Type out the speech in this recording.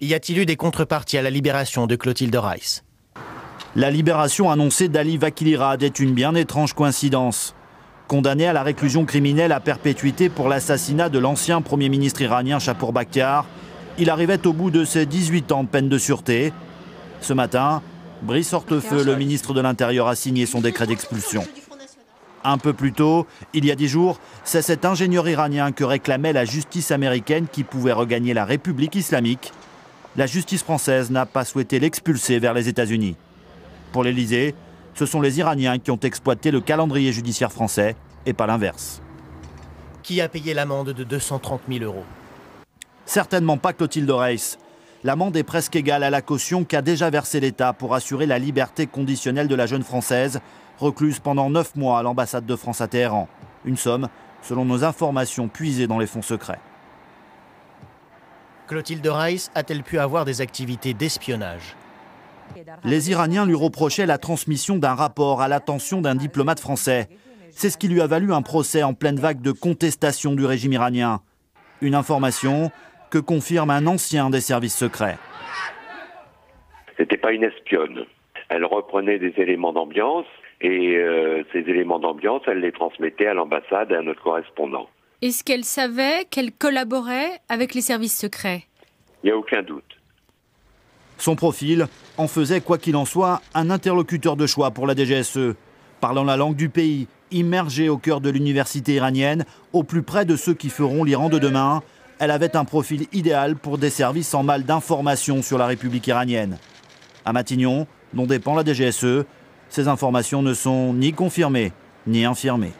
Y a-t-il eu des contreparties à la libération de Clotilde Reiss? La libération annoncée d'Ali Vakilirad est une bien étrange coïncidence. Condamné à la réclusion criminelle à perpétuité pour l'assassinat de l'ancien Premier ministre iranien Shapour Bakhtiar, il arrivait au bout de ses 18 ans de peine de sûreté. Ce matin, Brice Hortefeux, le ministre de l'Intérieur, a signé son décret d'expulsion. Un peu plus tôt, il y a 10 jours, c'est cet ingénieur iranien que réclamait la justice américaine qui pouvait regagner la République islamique. La justice française n'a pas souhaité l'expulser vers les États-Unis. Pour l'Élysée, ce sont les Iraniens qui ont exploité le calendrier judiciaire français et pas l'inverse. Qui a payé l'amende de 230 000 €? Certainement pas Clotilde Reiss. L'amende est presque égale à la caution qu'a déjà versé l'État pour assurer la liberté conditionnelle de la jeune Française, recluse pendant 9 mois à l'ambassade de France à Téhéran. Une somme, selon nos informations puisées dans les fonds secrets. Clotilde Reiss a-t-elle pu avoir des activités d'espionnage? Les Iraniens lui reprochaient la transmission d'un rapport à l'attention d'un diplomate français. C'est ce qui lui a valu un procès en pleine vague de contestation du régime iranien. Une information que confirme un ancien des services secrets. C'était pas une espionne. Elle reprenait des éléments d'ambiance et ces éléments d'ambiance, elle les transmettait à l'ambassade et à notre correspondant. Est-ce qu'elle savait qu'elle collaborait avec les services secrets? Il n'y a aucun doute. Son profil en faisait, quoi qu'il en soit, un interlocuteur de choix pour la DGSE. Parlant la langue du pays, immergée au cœur de l'université iranienne, au plus près de ceux qui feront l'Iran de demain, elle avait un profil idéal pour des services en mal d'information sur la République iranienne. À Matignon, dont dépend la DGSE, ces informations ne sont ni confirmées ni infirmées.